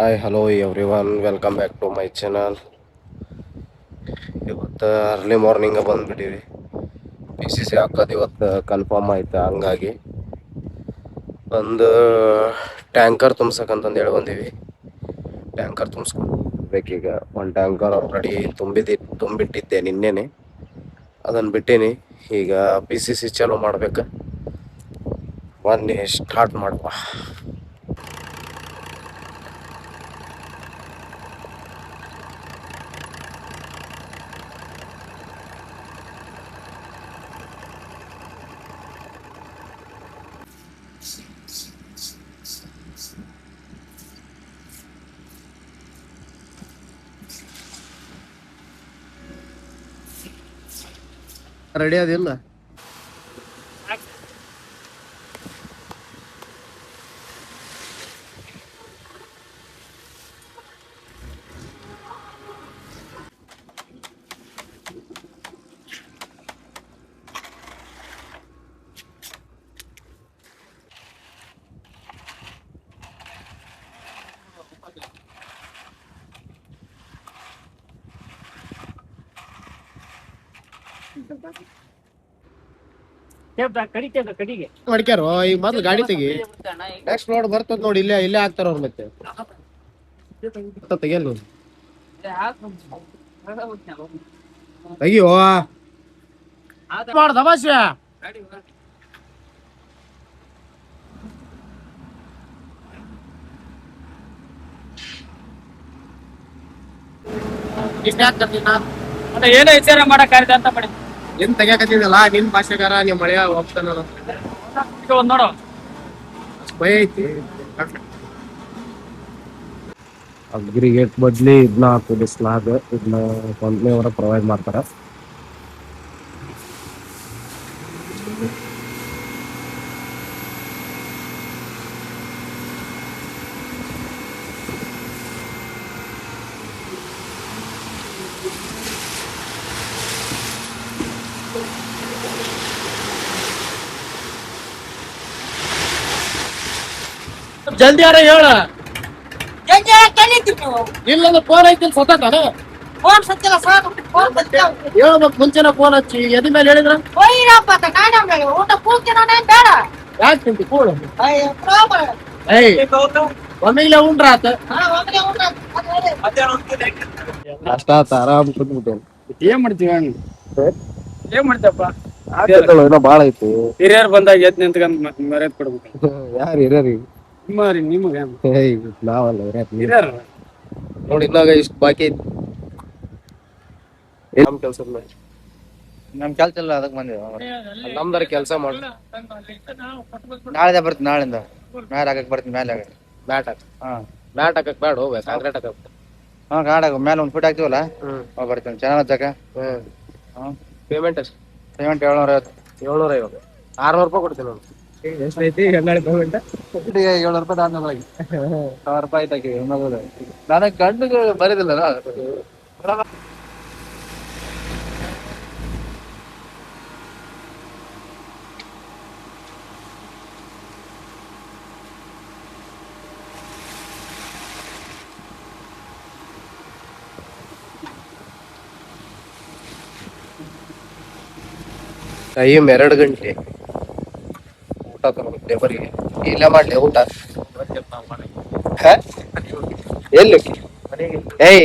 Hi hello everyone welcome back to my channel. ಇವತ್ತು early morning ಬಂದ್ಬಿಟ್ಟಿವಿ. PCC ಹಾಕೋದು ಇವತ್ತು ಕನ್ಫರ್ಮ್ ಆಯ್ತು. ಹಂಗಾಗಿ ಒಂದು ಟ್ಯಾಂಕರ್ ತುಂಬಸಕ್ಕಂತಂದು ಹೇಳಿ ಬಂದೀವಿ. ಟ್ಯಾಂಕರ್ ತುಂಬಿಸ್ಬೇಕೀಗ. ಒಂದು ಟ್ಯಾಂಕರ್ ಆಲ್ರೆಡಿ ತುಂಬಿಟ್ಟಿದ್ದೆ ನಿನ್ನೆನೆ, ಅದನ್ನು ಬಿಟ್ಟೀನಿ. ಈಗ PCC ಚಾಲೂ ಮಾಡ್ಬೇಕು. ಬನ್ನಿ ಸ್ಟಾರ್ಟ್ ಮಾಡುವ. ರೆಡಿ ಅದಿಲ್ಲ? ಮಾಡ್ಕ್ಯಾರೋ ಈಗ ಮೊದ್ಲು ಗಾಡಿ ತೆಗಿ. ನೆಕ್ಸ್ಟ್ ಲೋಡ್ ಬರ್ತದ ನೋಡಿ, ಇಲ್ಲೇ ಹಾಕ್ತಾರ ಅವ್ರು. ಮತ್ತೆ ತೆಗಿಯಲ್ಲ ತೆಗಿಯೋ ಮಾಡ ತಮಾಷೆ. ಏನೋ ವಿಚಾರ ಮಾಡಕ್ ಅಂತ ಮಾಡಿ ಏನ್ ತೆಗಿಯಾಕತ್ತಿದಲ್ಲ ನಿನ್ ಭಾಷೆಗಾರ ನಿಮ್ ಮಳೆಯ ಹೋಗ್ತಾನ ನೋಡು. ಭಯ ಐತಿ. ಅಗ್ರಿಗೇಟ್ ಬದ್ಲಿ ಇದನ್ನ ಹಾಕೋದು, ಸ್ಲಾಗ್. ಇದನ್ನ ಕಂಪ್ನಿಯವರ ಪ್ರೊವೈಡ್ ಮಾಡ್ತಾರ. ಜಲ್ದಿ ಯಾರ ಹೇಳ. ಇಲ್ಲಂದ್ರೆ ಫೋನ್ ಐತಿ ಸತ್ತಾನ. ಹೇಳ್ಬೇಕು ಮುಂಚೆನ ಫೋನ್ ಹಚ್ಚಿ ಎದ ಮೇಲೆ ಹೇಳಿದ್ರ ಯಾಕೆ ತಿಂತಿ ಕೂಳು. ಒಮ್ಮೆಲೆ ಉಂಡ್ರ ಆತ. ಅಷ್ಟ ಆತ, ಆರಾಮ್ ಕುಂತ್ಬಿಟ್ಟೇನೆ. ಏನ್ ಮಾಡ್ತೀವಿ ಏನ್ ಮಾಡ್ತೇವಪ್ಪ. ಬಾಳ ಐತಿ. ಹಿರಿಯರ್ ಬಂದಾಗ ಎದ್ ನಿಂತ್ಕೊಂಡ್ ಮತ್ತೆ ಮರ್ಯಾದ ಕೊಡ್ಬೇಕು. ಯಾರು ಹಿರಿಯರಿಗೆ? ನಿಮಗೆ ನಾವಲ್ಲ ಹಿರಿಯರ್ ನೋಡಿ. ಇನ್ನಾಗ ಇಷ್ಟು ಬಾಕಿ ಐತಿ. ನಮ್ ಕೆಲ್ಸ ನಮ್ ಕೆಲ್ಸ ಇಲ್ಲ, ಅದಕ್ ಬಂದಿವಿ. ನಮ್ದಾರ ಕೆಲ್ಸ ಮಾಡಿ ನಾಳೆ ಬರ್ತೀನಿ. ನಾಳಿಂದ ಮ್ಯಾಲ ಹಾಕಕ್ ಬರ್ತೀನಿ. ಮ್ಯಾಲೆ ಬ್ಯಾಟ್ ಹಾಕ. ಬ್ಯಾಟ್ ಹಾಕಕ್ ಬ್ಯಾಡ, ಹೋಗ್ಬೇಕು ಕಾಂಕ್ರೀಟ್ ಹಾಕಕ್. ಗಾಡ ಮ್ಯಾಲ ಒಂದ್ ಫುಟ್ ಹಾಕ್ತಿವಲ್ಲ, ಬರ್ತೀನಿ. ಚೆನ್ನಾಗ್ ಹಚ್ಚಕ. ಪೇಮೆಂಟ್ ಎಷ್ಟು? ಪೇಮೆಂಟ್ 750. 750. 600 ರೂಪಾಯಿ ಕೊಡ್ತೀನಿ ನೋಡಿ. ಎಷ್ಟೈತಿ ಪೇಮೆಂಟ್? 700 ರೂಪಾಯಿ ದಾನವಾಗಿ 1000 ರೂಪಾಯಿ ಆಯ್ತಾಕಿ. ನನಗ್ ಗಂಡು ಬರೋದಿಲ್ಲ. ಟೈಮ್ 2 ಗಂಟೆ. ಊಟ ತಗೋಬೇಕು ಲೇಬರಿಗೆ. ಇಲ್ಲ ಮಾಡ್ಲಿ ಊಟ. ಎಲ್ಲಿ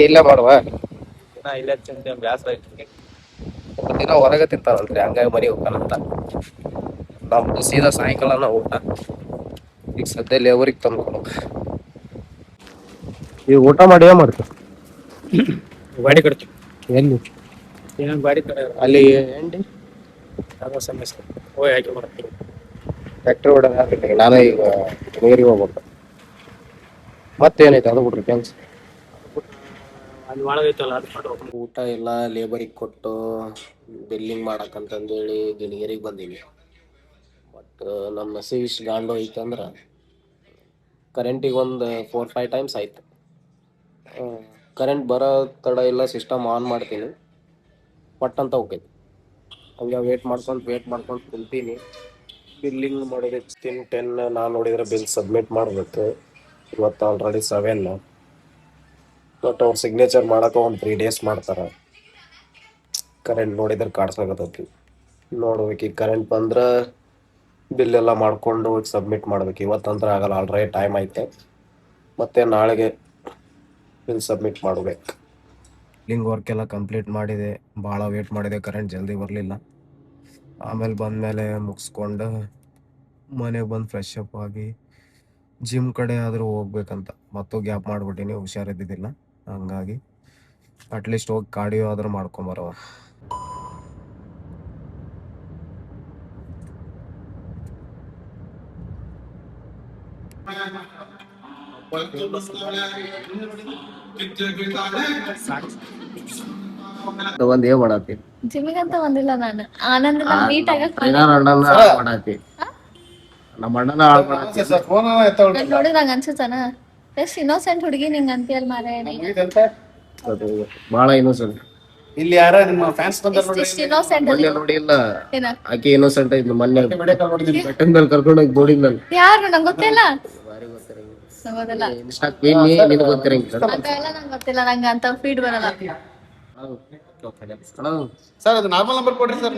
ಇಲ್ಲ ಮಾಡುವ. ದಿನ ಹೊರಗೆ ತಿಂತಾರಲ್ರಿ, ಹಂಗಾಗಿ ಮನೆಗೆ ಹೋಗ್ತಾನಂತ. ನಮ್ದು ಸೀದಾ ಸಾಯಂಕಾಲನ ಊಟ. ಈಗ ಸದ್ಯ ಲೇಬರಿಗೆ ತಂದ್ಕೊಳ. ಈಗ ಊಟ ಮಾಡಿ ಏನ್ ಮಾಡ್ತೀವಿ? ಗಾಡಿ ಕೊಡ್ತೀವಿ. ಎಲ್ಲಿ? ಏನೋ ಗಾಡಿ ಅಲ್ಲಿ ಎಂಡಿ ಸಮಸ್ಯೆ ಹೋಗಿ ಹಾಕಿ ಮಾಡ್ತೀವಿ. ಫ್ಯಾಕ್ಟ್ರಿ ಹೊಡೆದ ನಾನು ಈಗ ನೀರಿಗೆ ಹೋಗ್ಬೇಕು. ಮತ್ತೇನೈತೆ ಅದು ಬಿಡ್ರಿ ಕೆಲ್ಸ. ಅಲ್ಲಿ ಒಳಗೈತಲ್ಲ ಊಟ ಎಲ್ಲ ಲೇಬರಿಗೆ ಕೊಟ್ಟು ಬಿಲ್ಲಿಂಗ್ ಮಾಡಕ್ಕಂತಂದೇಳಿ ಗಿಣಿಗೇರಿಗೆ ಬಂದೀವಿ. ಬಟ್ ನಮ್ಮ ನಸೀಬ್ ಇಷ್ಟು ಗಾಂಡು ಐತಂದ್ರೆ ಕರೆಂಟಿಗೆ ಒಂದು 4-5 ಟೈಮ್ಸ್ ಆಯ್ತು. ಕರೆಂಟ್ ಬರೋ ತಡ ಇಲ್ಲ, ಸಿಸ್ಟಮ್ ಆನ್ ಮಾಡ್ತೀನಿ, ಪಟ್ ಅಂತ ಹೋಗ್ತೈತಿ. ಹಂಗೆ ವೇಟ್ ಮಾಡ್ಕೊಂಡು ಕುಂತೀನಿ. ಬಿಲ್ಲಿಂಗ್ ಮಾಡೋದು 10 ನಾನು ನೋಡಿದ್ರೆ ಬಿಲ್ ಸಬ್ಮಿಟ್ ಮಾಡಬೇಕು. ಇವತ್ತು ಆಲ್ರೆಡಿ 7. ಬಟ್ ಅವ್ರು ಸಿಗ್ನೇಚರ್ ಮಾಡೋಕೆ ಒಂದು 3 ಡೇಸ್ ಮಾಡ್ತಾರೆ. ಕರೆಂಟ್ ನೋಡಿದ್ರೆ ಕಾಡ್ಸಾಕತ್ತೈತಿ. ನೋಡ್ಬೇಕು, ಈಗ ಕರೆಂಟ್ ಬಂದ್ರೆ ಬಿಲ್ ಎಲ್ಲ ಮಾಡ್ಕೊಂಡು ಸಬ್ಮಿಟ್ ಮಾಡ್ಬೇಕು. ಇವತ್ತಂತ್ರ ಆಗಲ್ಲ, ಆಲ್ರೆಡಿ ಟೈಮ್ ಐತೆ. ಮತ್ತೆ ನಾಳೆಗೆ ಬಿಲ್ ಸಬ್ಮಿಟ್ ಮಾಡಬೇಕು. ಲಿಂಗ್ ವರ್ಕ್ ಎಲ್ಲ ಕಂಪ್ಲೀಟ್ ಮಾಡಿದೆ. ಭಾಳ ವೇಟ್ ಮಾಡಿದೆ, ಕರೆಂಟ್ ಜಲ್ದಿ ಬರಲಿಲ್ಲ. ಆಮೇಲೆ ಬಂದಮೇಲೆ ಮುಗಿಸ್ಕೊಂಡು ಮನೆಗೆ ಬಂದು ಫ್ರೆಶ್ ಅಪ್ ಆಗಿ ಜಿಮ್ ಕಡೆ ಆದರೂ ಹೋಗ್ಬೇಕಂತ ಮತ್ತು ಗ್ಯಾಪ್ ಮಾಡಿಬಿಟ್ಟಿನಿ, ಹುಷಾರಿದ್ದಿದ್ದಿಲ್ಲ. ಹಂಗಾಗಿ ಅಟ್ಲೀಸ್ಟ್ ಹೋಗಿ ಕಾರ್ಡಿಯೋ ಆದರೂ ಮಾಡ್ಕೊಂಬರವ. ಒಂದ್ ಏನ್ ಮಾಡತ್ತಿ? ಜಿಮ್ಮಿಗಂತ ಬಂದಿಲ್ಲ ನಾನು. ಆನಂದ್ ಮೀಟ್ ಆಗಕ್ ಮಾಡತ್ತಿ. ನಮ್ಮ ಅಣ್ಣನ ಹಾಳ್ ಮಾಡತ್ತಿ. ನೋಡಿ ನಂಗೆ ಅನ್ಸುತ್ತಾನ ಎಷ್ಟ್ ಇನ್ನೋಸೆಂಟ್ ಹುಡುಗಿ ನಿಂಗ್ ಅಂತೀಯಲ್ ಮಾರೇ. ಬಾಳ ಇನ್ನೋಸೆಂಟ್. ಇಲ್ಲಿ ಯಾರ ನಿಮ್ಮ ಫ್ಯಾನ್ಸ್ ಇನ್ನೋಸೆಂಟ್ ನೋಡಿಲ್ಲ. ಆಕಿ ಇನ್ನೋಸೆಂಟ್ ಐತಿ. ಮೊನ್ನೆ ಬೆಟ್ಟದ ಮೇಲೆ ಕರ್ಕೊಂಡೋಗಿ ಬೋಡಿದ್ನಲ್ಲ. ಯಾರು ನಂಗೆ ಗೊತ್ತಿಲ್ಲ. ಗೊತ್ತಿಲ್ಲ ಇನ್ಸ್ಟಾ ಕ್ವೀನ್ ನಿನಗೆ ಗೊತ್ತಿರಂಗಿಲ್ಲ. ಅದೆಲ್ಲ ನಂಗೆ ಗೊತ್ತಿಲ್ಲ. ನಂಗೆ ಅಂತ ಫೀಡ್ ಬರಲ್ಲ. ಸರ್ ಅದು ನಾರ್ಮಲ್ ನಂಬರ್ ಕೊಡ್ರಿ ಸರ್.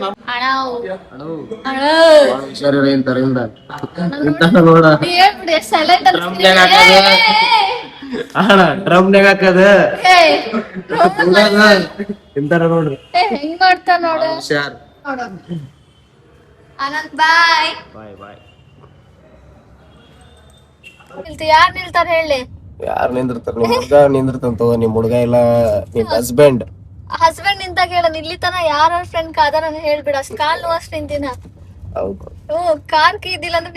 ಡ್ರಮ್ನಾಗ ಹಾಕದ ಇಂತಾರ ನೋಡ್ರಿ. ಹೆಂಗ್ ಮಾಡ್ತಾ ನೋಡ. ಆನಂದ್ ಬಾಯ್ ಬಾಯ್. ಯಾರ್ ನಿಲ್ತಾರ ಹೇಳಿ? ಯಾರು ನಿಂದಿರ್ತಾರ? ನಿಮ್ ಹುಡ್ಗ ನಿಂದಿರ್ತಂತ. ನಿಮ್ ಹುಡ್ಗ ಇಲ್ಲ ನಿಮ್ ಹಸ್ಬೆಂಡ್. ಹಸ್ಬೆಂಡ್ ನಿಂತಾಗ ಹೇಳ. ಇಲ್ಲಿ ತನ ಯಾರ ಫ್ರೆಂಡ್ ಕಾದಾರ ಹೇಳ್ಬಿಡ. ಅಷ್ಟ್ ಕಾಲ್ ಅಷ್ಟ್ ನಿಂತಿನ. ಕಾರ್ ಕೀ ಇದ್ದಿಲ್ಲ ಅಂದ್ರೆ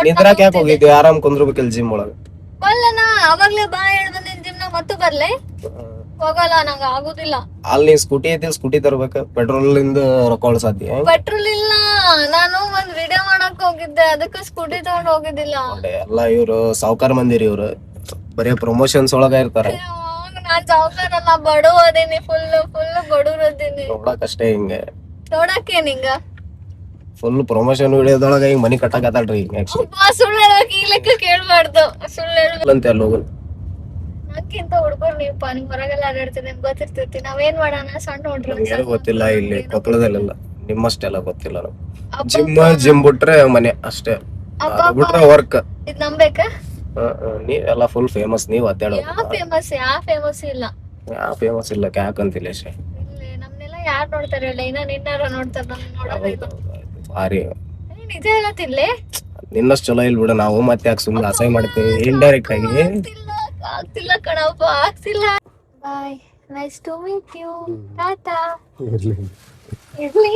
ನಿಂದ್ರಾಕ ಯಾಕೆ ಹೋಗಿದ್ದೆ? ಆರಾಮ್ ಕುಂದ್ರಬೇಕಲ್ಲ ಜಿಮ್ ಒಳಗ. ಬಲ್ಲನಾ ಅವಾಗ್ಲೇ ಬಾ ಹೇಳ್ ಬಂದಿನ್ ಜಿಮ್ ನಾಗ. ಮತ್ತು ಬರ್ಲೆ ಹೋಗಲ್ಲ, ನಂಗ ಆಗುದಿಲ್ಲ. ಅಲ್ಲಿ ಸ್ಕೂಟಿ ಐತಿ, ಸ್ಕೂಟಿ ತರ್ಬೇಕ. ಪೆಟ್ರೋಲ್ ಇಂದ ರೊಕ್ಕ ಸಾಧ್ಯ. ಪೆಟ್ರೋಲ್ ಇಲ್ಲ. ನಾನು ಒಂದ್ ವಿಡಿಯೋ ಮಾಡಕ್ ಹೋಗಿದ್ದೆ, ಅದಕ್ಕೆ ಸ್ಕೂಟಿ ತಗೊಂಡ್ ಹೋಗಿದ್ದಿಲ್ಲ. ಎಲ್ಲ ಇವ್ರು ಸಾವ್ಕಾರ ಮಂದಿರಿ. ಇವ್ರು ಬರೀ ಪ್ರಮೋಷನ್ಸ್ ಒಳಗ ಇರ್ತಾರ. ನಾನ್ ಸಾವ್ಕಾರಲ್ಲ, ಬಡವ ಅದೀನಿ. ಫುಲ್ ಬಡವ್ರ ಅದೀನಿ. ನೋಡಕ್ ಅಷ್ಟೇ ಹಿಂಗ. ನೋಡಕ್ಕೆ ನಿಂಗ ಫುಲ್ ಪ್ರಮೋಷನ್ ವಿಡಿಯೋದೊಳಗ ಹಿಂಗ್ ಮನಿ ಕಟ್ಟಾಕತ್ತಾಳ್ರಿ. ಸುಳ್ಳು ಹೇಳಕ್ ಈ ಲೆಕ್ಕ ಕೇಳ್ಬಾರ್ದು. ಸುಳ್ಳು ಅಂತ ಅಲ್ಲಿ ಹೋಗಲ್. ನಂಗಿಂತ ಹುಡ್ಗರು ನೀವಪ್ಪ. ನಿಮ್ ಹೊರಗೆಲ್ಲ ಆಡಾಡ್ತೀನಿ, ನಿಮ್ಗೆ ಗೊತ್ತಿರ್ತೈತಿ. ನಾವೇನ್ ಮಾಡೋಣ ಸಣ್ಣ ಹುಡ್ರು. ಏನೂ ಗೊತ್ತಿಲ್ಲ. ಇಲ್ಲಿ ಕೊಪ್ಪಳದಲ್ಲೆಲ್ಲ ನಿಮ್ಮಷ್ಟೆಲ್ಲ ಗೊತ್ತಿಲ್ಲ. ಜಿಮ್ ಬಿಟ್ರೆ ಮನೆ ಅಷ್ಟೇ. ಬಿಟ್ರೆ ವರ್ಕ್. ಇದ್ ನಂಬೇಕ? ನೀವೆಲ್ಲ ಫುಲ್ ಫೇಮಸ್. ನೀವ್ ಅದ್ದಾಡ. ಯಾವ ಫೇಮಸ್ ಇಲ್ಲ. ಯಾವ ಫೇಮಸ್ ಇಲ್ಲ. ಯಾಕಂತಿಲ್ಲ ಅಷ್ಟೇ. ನಮ್ನೆಲ್ಲ ಯಾರ್ ನೋಡ್ತಾರೆ ಹೇಳಿ? ಇನ್ನ ನಿನ್ನಾರ ನೋಡ್ತಾರ. ಭಾರಿ ನಿಜ ಹೇಳತ್ತಿಲ್ಲೇ. ನಿನ್ನಷ್ಟು ಚಲೋ ಇಲ್ಲ ಬಿಡು. ನಾವು ಮತ್ತೆ ಯಾಕೆ ಸುಮ್ಮನೆ ಅಸಹ್ಯ ಮಾಡ್ತೀವಿ ಇಂಡೈರೆಕ್ಟ್ ಆಗಿ. ಆಗ್ತಿಲ್ಲ ಕಣಪ್ಪ, ಆಗ್ತಿಲ್ಲ. Bye, nice to meet you. Ta-ta. ಇರ್ಲಿ.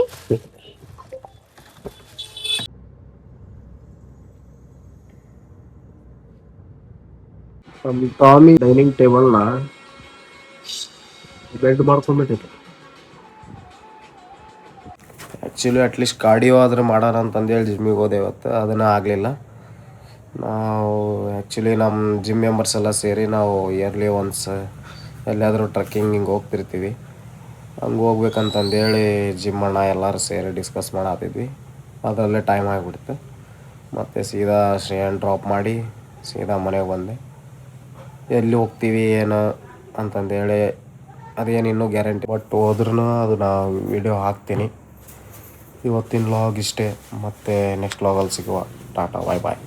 ಟಾಮಿ ಡೈನಿಂಗ್ ಟೇಬಲ್ ನ ಬೆಡ್ ಮಾಡ್ಕೊಂಡ್ಬಿಟ್ಟಿತ್ತು. ಆ್ಯಕ್ಚುಲಿ ಅಟ್ಲೀಸ್ಟ್ ಕಾರ್ಡಿಯೋ ಆದ್ರೆ ಮಾಡೋಣ ಅಂತಂದೇಳಿ ಜಿಮ್ಮಿಗೆ ಹೋದೆ ಇವತ್ತು. ಅದನ್ನು ಆಗಲಿಲ್ಲ. ನಾವು ಆ್ಯಕ್ಚುಲಿ ನಮ್ಮ ಜಿಮ್ ಮೆಂಬರ್ಸ್ ಎಲ್ಲ ಸೇರಿ ನಾವು ಇಯರ್ಲಿ ಒನ್ಸ್ ಎಲ್ಲಿಯಾದರೂ ಟ್ರಕ್ಕಿಂಗ್ ಹಿಂಗೆ ಹೋಗ್ತಿರ್ತೀವಿ. ಹಂಗೆ ಹೋಗ್ಬೇಕಂತಂದೇಳಿ ಜಿಮ್ ಅಣ್ಣ ಎಲ್ಲರೂ ಸೇರಿ ಡಿಸ್ಕಸ್ ಮಾಡತ್ತಿದ್ವಿ. ಅದರಲ್ಲೇ ಟೈಮ್ ಆಗಿಬಿಡ್ತು. ಮತ್ತು ಸೀದಾ ಶ್ರೇಯನ್ ಡ್ರಾಪ್ ಮಾಡಿ ಸೀದಾ ಮನೆಗೆ ಬಂದೆ. ಎಲ್ಲಿ ಹೋಗ್ತೀವಿ ಏನು ಅಂತಂದೇಳಿ ಅದೇನು ಇನ್ನೂ ಗ್ಯಾರಂಟಿ. ಬಟ್ ಹೋದ್ರೂ ಅದು ನಾವು ವಿಡಿಯೋ ಹಾಕ್ತೀನಿ. ಇವತ್ತಿನ ವ್ಲಾಗ್ ಇಷ್ಟೇ. ಮತ್ತು ನೆಕ್ಸ್ಟ್ ವ್ಲಾಗಲ್ಲಿ ಸಿಗುವ. ಟಾಟಾ, ಬಾಯ್ ಬಾಯ್.